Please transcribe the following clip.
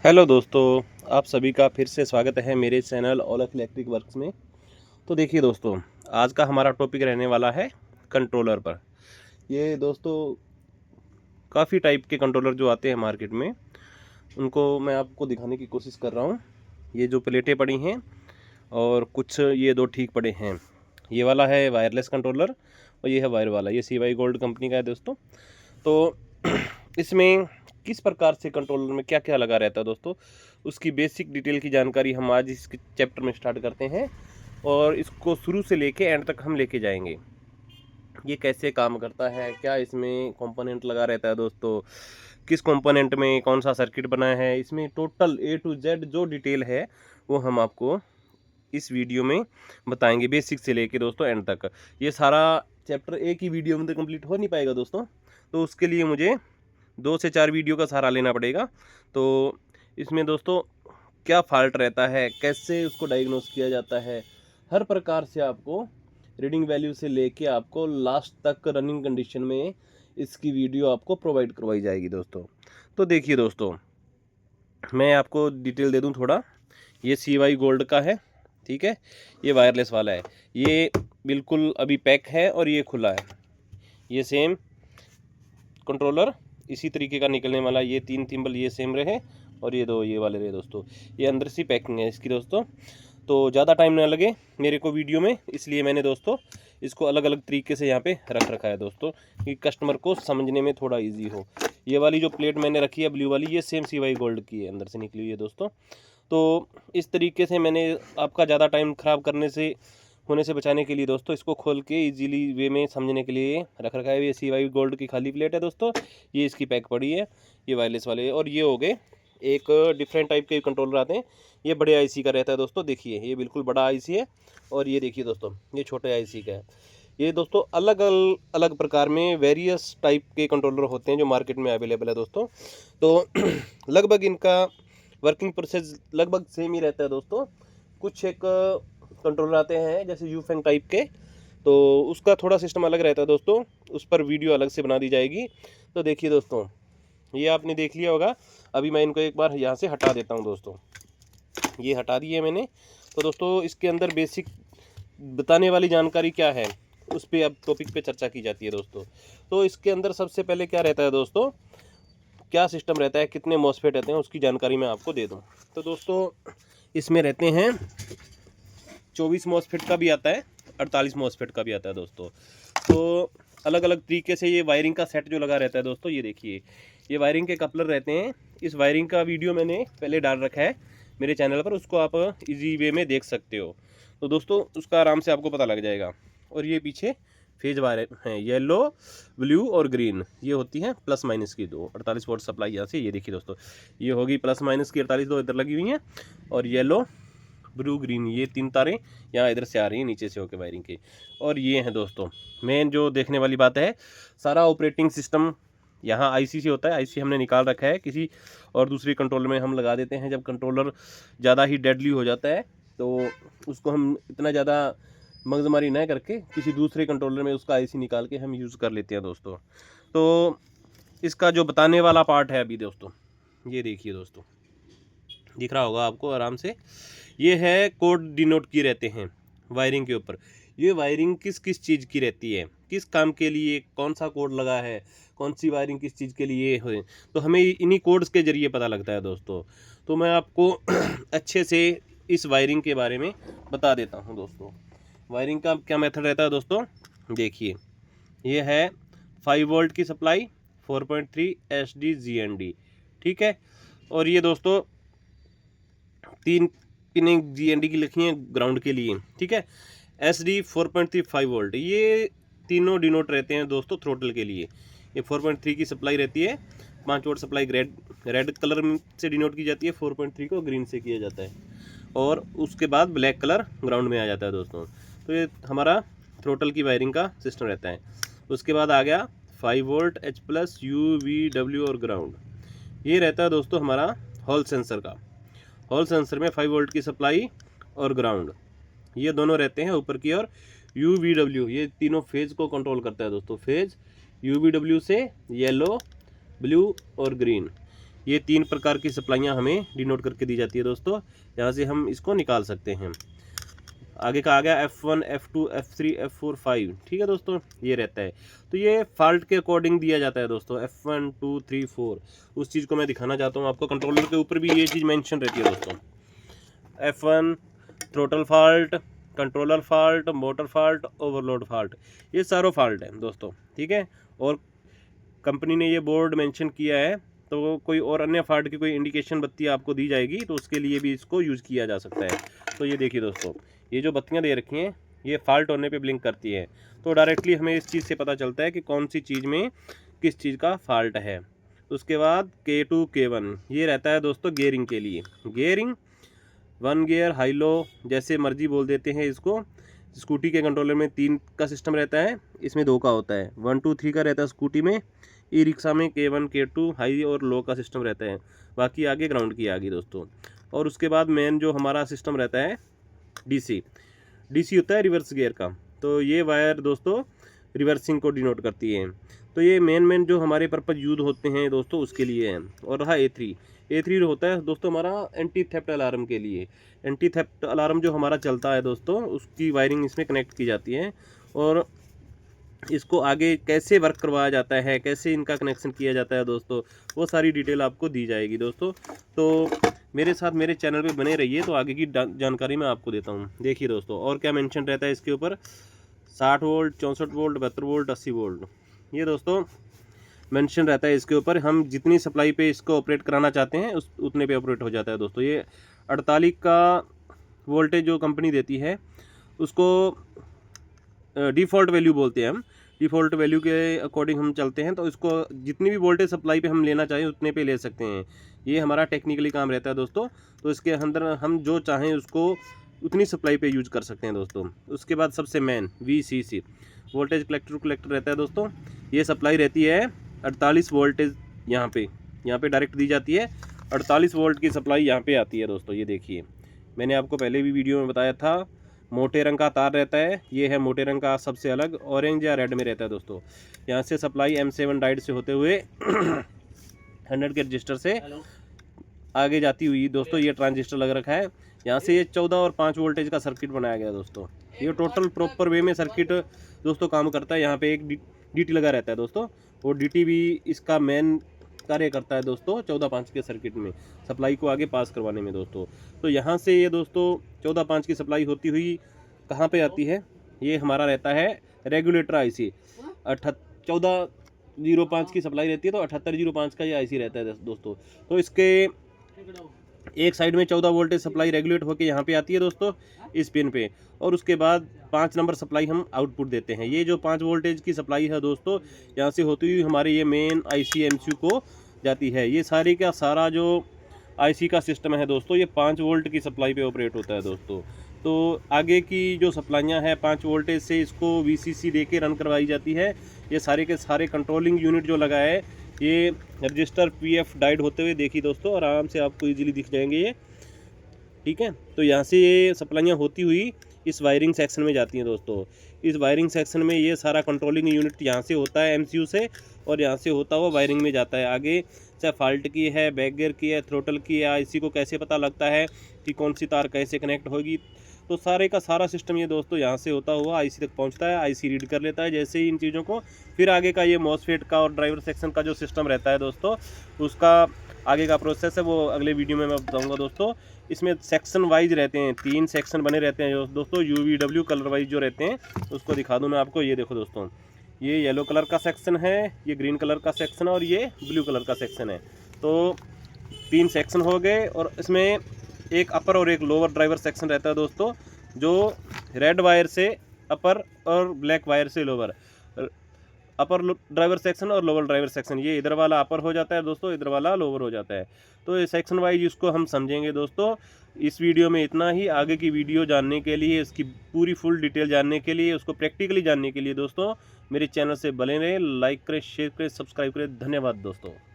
Hello दोस्तों, आप सभी का फिर से स्वागत है मेरे चैनल औलख इलेक्ट्रिक वर्क्स में। तो देखिए दोस्तों, आज का हमारा टॉपिक रहने वाला है कंट्रोलर पर। ये दोस्तों काफ़ी टाइप के कंट्रोलर जो आते हैं मार्केट में, उनको मैं आपको दिखाने की कोशिश कर रहा हूँ। ये जो प्लेटें पड़ी हैं और कुछ ये दो ठीक पड़े हैं। ये वाला है वायरलेस कंट्रोलर और ये है वायर वाला। ये CY गोल्ड कंपनी का है दोस्तों। तो इसमें किस प्रकार से कंट्रोलर में क्या क्या लगा रहता है दोस्तों, उसकी बेसिक डिटेल की जानकारी हम आज इस चैप्टर में स्टार्ट करते हैं और इसको शुरू से लेके एंड तक हम लेके जाएंगे। ये कैसे काम करता है, क्या इसमें कंपोनेंट लगा रहता है दोस्तों, किस कंपोनेंट में कौन सा सर्किट बना है, इसमें टोटल A to Z जो डिटेल है वो हम आपको इस वीडियो में बताएंगे, बेसिक से लेके दोस्तों एंड तक। ये सारा चैप्टर एक ही वीडियो में तो कंप्लीट हो नहीं पाएगा दोस्तों, तो उसके लिए मुझे 2 से 4 वीडियो का सहारा लेना पड़ेगा। तो इसमें दोस्तों क्या फॉल्ट रहता है, कैसे उसको डायग्नोस किया जाता है, हर प्रकार से आपको रीडिंग वैल्यू से लेके आपको लास्ट तक रनिंग कंडीशन में इसकी वीडियो आपको प्रोवाइड करवाई जाएगी दोस्तों। तो देखिए दोस्तों, मैं आपको डिटेल दे दूं थोड़ा। ये CY गोल्ड का है, ठीक है। ये वायरलेस वाला है, ये बिल्कुल अभी पैक है और ये खुला है। ये सेम कंट्रोलर इसी तरीके का निकलने वाला, ये 3 थिम्बल ये सेम रहे और ये दो ये वाले रहे दोस्तों। ये अंदर से पैकिंग है इसकी दोस्तों। तो ज़्यादा टाइम ना लगे मेरे को वीडियो में, इसलिए मैंने दोस्तों इसको अलग अलग तरीके से यहाँ पे रख रखा है दोस्तों, कि कस्टमर को समझने में थोड़ा इजी हो। ये वाली जो प्लेट मैंने रखी है ब्लू वाली, ये सेम CY गोल्ड की है, अंदर से निकली हुई है दोस्तों। तो इस तरीके से मैंने आपका ज़्यादा टाइम ख़राब होने से बचाने के लिए दोस्तों इसको खोल के इजीली वे में समझने के लिए रख रखा है। ये CY गोल्ड की खाली प्लेट है दोस्तों, ये इसकी पैक पड़ी है, ये वायरलेस वाले। और ये हो गए एक डिफरेंट टाइप के कंट्रोलर आते हैं। ये बड़े IC का रहता है दोस्तों, देखिए ये बिल्कुल बड़ा IC है और ये देखिए दोस्तों ये छोटे IC का है। ये दोस्तों अलग अलग प्रकार में वेरियस टाइप के कंट्रोलर होते हैं जो मार्केट में अवेलेबल है दोस्तों। तो लगभग इनका वर्किंग प्रोसेस लगभग सेम ही रहता है दोस्तों। कुछ एक कंट्रोलर आते हैं जैसे यूफेंग टाइप के, तो उसका थोड़ा सिस्टम अलग रहता है दोस्तों, उस पर वीडियो अलग से बना दी जाएगी। तो देखिए दोस्तों, ये आपने देख लिया होगा। अभी मैं इनको एक बार यहाँ से हटा देता हूँ दोस्तों, ये हटा दिए मैंने। तो दोस्तों इसके अंदर बेसिक बताने वाली जानकारी क्या है, उस पर अब टॉपिक पे चर्चा की जाती है दोस्तों। तो इसके अंदर सबसे पहले क्या रहता है दोस्तों, क्या सिस्टम रहता है, कितने मॉसफेट रहते हैं, उसकी जानकारी मैं आपको दे दूं। तो दोस्तों इसमें रहते हैं 24 मॉसफेट का भी आता है, 48 मॉसफेट का भी आता है दोस्तों। तो अलग अलग तरीके से ये वायरिंग का सेट जो लगा रहता है दोस्तों, ये देखिए ये वायरिंग के कपलर रहते हैं। इस वायरिंग का वीडियो मैंने पहले डाल रखा है मेरे चैनल पर, उसको आप इजी वे में देख सकते हो। तो दोस्तों उसका आराम से आपको पता लग जाएगा। और ये पीछे फेज वायर हैं, येलो ब्लू और ग्रीन, ये होती हैं प्लस माइनस की दो 48 वोल्ट सप्लाई। यहाँ से ये देखिए दोस्तों, ये होगी प्लस माइनस की 48 दो इधर लगी हुई हैं, और येलो ब्लू ग्रीन ये 3 तारें यहाँ इधर से आ रही हैं नीचे से होकर वायरिंग की। और ये हैं दोस्तों मेन जो देखने वाली बात है, सारा ऑपरेटिंग सिस्टम यहाँ IC से होता है। IC हमने निकाल रखा है, किसी और दूसरी कंट्रोलर में हम लगा देते हैं। जब कंट्रोलर ज़्यादा ही डेडली हो जाता है तो उसको हम इतना ज़्यादा मगजमारी न करके किसी दूसरे कंट्रोलर में उसका IC निकाल के हम यूज़ कर लेते हैं दोस्तों। तो इसका जो बताने वाला पार्ट है अभी दोस्तों, ये देखिए दोस्तों, दिख रहा होगा आपको आराम से। ये है कोड डिनोट की रहते हैं वायरिंग के ऊपर। ये वायरिंग किस किस चीज़ की रहती है, किस काम के लिए कौन सा कोड लगा है, कौन सी वायरिंग किस चीज़ के लिए है, तो हमें इन्हीं कोड्स के ज़रिए पता लगता है दोस्तों। तो मैं आपको अच्छे से इस वायरिंग के बारे में बता देता हूँ दोस्तों। वायरिंग का क्या मेथड रहता है दोस्तों, देखिए ये है 5 वोल्ट की सप्लाई 4.3 SDGND, ठीक है। और ये दोस्तों 3 पिनें GND की लिखी हैं ग्राउंड के लिए, ठीक है। SD 4.35 वोल्ट, ये तीनों डिनोट रहते हैं दोस्तों थ्रोटल के लिए। ये 4.3 की सप्लाई रहती है, 5 वोल्ट सप्लाई रेड कलर से डिनोट की जाती है, 4.3 को ग्रीन से किया जाता है, और उसके बाद ब्लैक कलर ग्राउंड में आ जाता है दोस्तों। तो ये हमारा थ्रोटल की वायरिंग का सिस्टम रहता है। उसके बाद आ गया 5 volt H+, U, V, W और ग्राउंड। ये रहता है दोस्तों हमारा हॉल सेंसर का। हॉल सेंसर में 5 वोल्ट की सप्लाई और ग्राउंड, ये दोनों रहते हैं ऊपर की। और UVW ये तीनों फेज़ को कंट्रोल करता है दोस्तों। फेज़ UVW से येलो ब्लू और ग्रीन, ये 3 प्रकार की सप्लाइयाँ हमें डिनोट करके दी जाती है दोस्तों। यहाँ से हम इसको निकाल सकते हैं। आगे का आ गया F1, F2, F3, F4, 5, ठीक है दोस्तों, ये रहता है। तो ये फॉल्ट के अकॉर्डिंग दिया जाता है दोस्तों, F1, 2, 3, 4। उस चीज़ को मैं दिखाना चाहता हूँ आपको। कंट्रोलर के ऊपर भी ये चीज़ मेंशन रहती है दोस्तों। F1 throttle fault, controller fault, motor fault, overload fault, ये सारों फॉल्ट है दोस्तों, ठीक है। और कंपनी ने ये बोर्ड मेंशन किया है, तो कोई और अन्य फॉल्ट की कोई इंडिकेशन बत्ती आपको दी जाएगी तो उसके लिए भी इसको यूज़ किया जा सकता है। तो ये देखिए दोस्तों, ये जो बत्तियां दे रखी हैं ये फॉल्ट होने पे ब्लिंक करती है, तो डायरेक्टली हमें इस चीज़ से पता चलता है कि कौन सी चीज़ में किस चीज़ का फॉल्ट है। उसके बाद K2, K1 ये रहता है दोस्तों गियरिंग के लिए। गियरिंग 1 गियर, हाई लो, जैसे मर्जी बोल देते हैं इसको। स्कूटी के कंट्रोलर में 3 का सिस्टम रहता है, इसमें 2 का होता है। 1, 2, 3 का रहता है स्कूटी में। ई रिक्शा में K1, K2 हाई और लो का सिस्टम रहता है, बाकी आगे ग्राउंड की आगे दोस्तों। और उसके बाद मेन जो हमारा सिस्टम रहता है डीसी होता है रिवर्स गियर का। तो ये वायर दोस्तों रिवर्सिंग को डिनोट करती है। तो ये मेन जो हमारे पर्पज यूज होते हैं दोस्तों उसके लिए है। और रहा A3 होता है दोस्तों हमारा एंटी थेफ्ट अलार्म के लिए। एंटी थेफ्ट अलार्म जो हमारा चलता है दोस्तों उसकी वायरिंग इसमें कनेक्ट की जाती है, और इसको आगे कैसे वर्क करवाया जाता है, कैसे इनका कनेक्शन किया जाता है दोस्तों, वो सारी डिटेल आपको दी जाएगी दोस्तों। तो मेरे साथ मेरे चैनल पे बने रहिए, तो आगे की जानकारी मैं आपको देता हूँ। देखिए दोस्तों, और क्या मेंशन रहता है इसके ऊपर, 60 वोल्ट, 64 वोल्ट, 72 वोल्ट, 80 वोल्ट, ये दोस्तों मेंशन रहता है इसके ऊपर। हम जितनी सप्लाई पे इसको ऑपरेट कराना चाहते हैं उतने पे ऑपरेट हो जाता है दोस्तों। ये 48 का वोल्टेज जो कंपनी देती है उसको डिफ़ॉल्ट वैल्यू बोलते हैं हम। डिफ़ॉल्ट वैल्यू के अकॉर्डिंग हम चलते हैं, तो इसको जितनी भी वोल्टेज सप्लाई पे हम लेना चाहें उतने पे ले सकते हैं। ये हमारा टेक्निकली काम रहता है दोस्तों। तो इसके अंदर हम जो चाहें उसको उतनी सप्लाई पे यूज कर सकते हैं दोस्तों। उसके बाद सबसे मेन VCC वोल्टेज कलेक्टर रहता है दोस्तों। ये सप्लाई रहती है 48 वोल्टेज, यहाँ पे डायरेक्ट दी जाती है। 48 वोल्ट की सप्लाई यहाँ पे आती है दोस्तों। ये देखिए, मैंने आपको पहले भी वीडियो में बताया था, मोटे रंग का तार रहता है, ये है मोटे रंग का, सबसे अलग ऑरेंज या रेड में रहता है दोस्तों। यहाँ से सप्लाई M7 डायोड से होते हुए 100 के रजिस्टर से आगे जाती हुई दोस्तों, ये ट्रांजिस्टर लग रखा है। यहाँ से ये 14 और 5 वोल्टेज का सर्किट बनाया गया दोस्तों। ये टोटल प्रॉपर वे में सर्किट दोस्तों काम करता है। यहाँ पे एक DT लगा रहता है दोस्तों, और DT भी इसका मेन कार्य करता है दोस्तों 14-5 के सर्किट में सप्लाई को आगे पास करवाने में दोस्तों। तो यहाँ से ये दोस्तों 14-5 की सप्लाई होती हुई कहाँ पे आती है, ये हमारा रहता है रेगुलेटर IC। 1405 की सप्लाई रहती है, तो 7805 का ये IC रहता है दोस्तों। तो इसके एक साइड में 14 वोल्टेज सप्लाई रेगुलेट होकर यहाँ पे आती है दोस्तों इस पिन पे, और उसके बाद 5 नंबर सप्लाई हम आउटपुट देते हैं। ये जो 5 वोल्टेज की सप्लाई है दोस्तों, यहाँ से होती हुई हमारे ये मेन IC MCU को जाती है। ये सारी का सारा जो IC का सिस्टम है दोस्तों, ये 5 वोल्ट की सप्लाई पे ऑपरेट होता है दोस्तों। तो आगे की जो सप्लाइयाँ हैं 5 वोल्टेज से इसको VCC दे के रन करवाई जाती है। ये सारे के सारे कंट्रोलिंग यूनिट जो लगा है, ये रजिस्टर PF डायोड होते हुए देखिए दोस्तों, आराम से आपको इजीली दिख जाएंगे ये, ठीक है। तो यहाँ से ये सप्लाइयाँ होती हुई इस वायरिंग सेक्शन में जाती हैं दोस्तों। इस वायरिंग सेक्शन में ये सारा कंट्रोलिंग यूनिट यहाँ से होता है MCU से, और यहाँ से होता हुआ वायरिंग में जाता है आगे। चाहे फॉल्ट की है, बैक गियर की है, थ्रोटल की है, IC को कैसे पता लगता है कि कौन सी तार कैसे कनेक्ट होगी, तो सारे का सारा सिस्टम ये दोस्तों यहाँ से होता हुआ IC तक पहुँचता है। IC रीड कर लेता है जैसे ही इन चीज़ों को। फिर आगे का ये मॉसफेट का और ड्राइवर सेक्शन का जो सिस्टम रहता है दोस्तों, उसका आगे का प्रोसेस है वो अगले वीडियो में मैं बताऊँगा दोस्तों। इसमें सेक्शन वाइज रहते हैं, 3 सेक्शन बने रहते हैं दोस्तों, UVW कलर वाइज जो रहते हैं, उसको दिखा दूँ मैं आपको। ये देखो दोस्तों, ये येलो कलर का सेक्शन है, ये ग्रीन कलर का सेक्शन है, और ये ब्लू कलर का सेक्शन है। तो 3 सेक्शन हो गए, और इसमें एक अपर और एक लोअर ड्राइवर सेक्शन रहता है दोस्तों, जो रेड वायर से अपर और ब्लैक वायर से लोअर। अपर ड्राइवर सेक्शन और लोअर ड्राइवर सेक्शन, ये इधर वाला अपर हो जाता है दोस्तों, इधर वाला लोअर हो जाता है। तो ये सेक्शन वाइज इसको हम समझेंगे दोस्तों। इस वीडियो में इतना ही। आगे की वीडियो जानने के लिए, इसकी पूरी फुल डिटेल जानने के लिए, उसको प्रैक्टिकली जानने के लिए दोस्तों मेरे चैनल से बने रहें, लाइक करें, शेयर करें, सब्सक्राइब करें। धन्यवाद दोस्तों।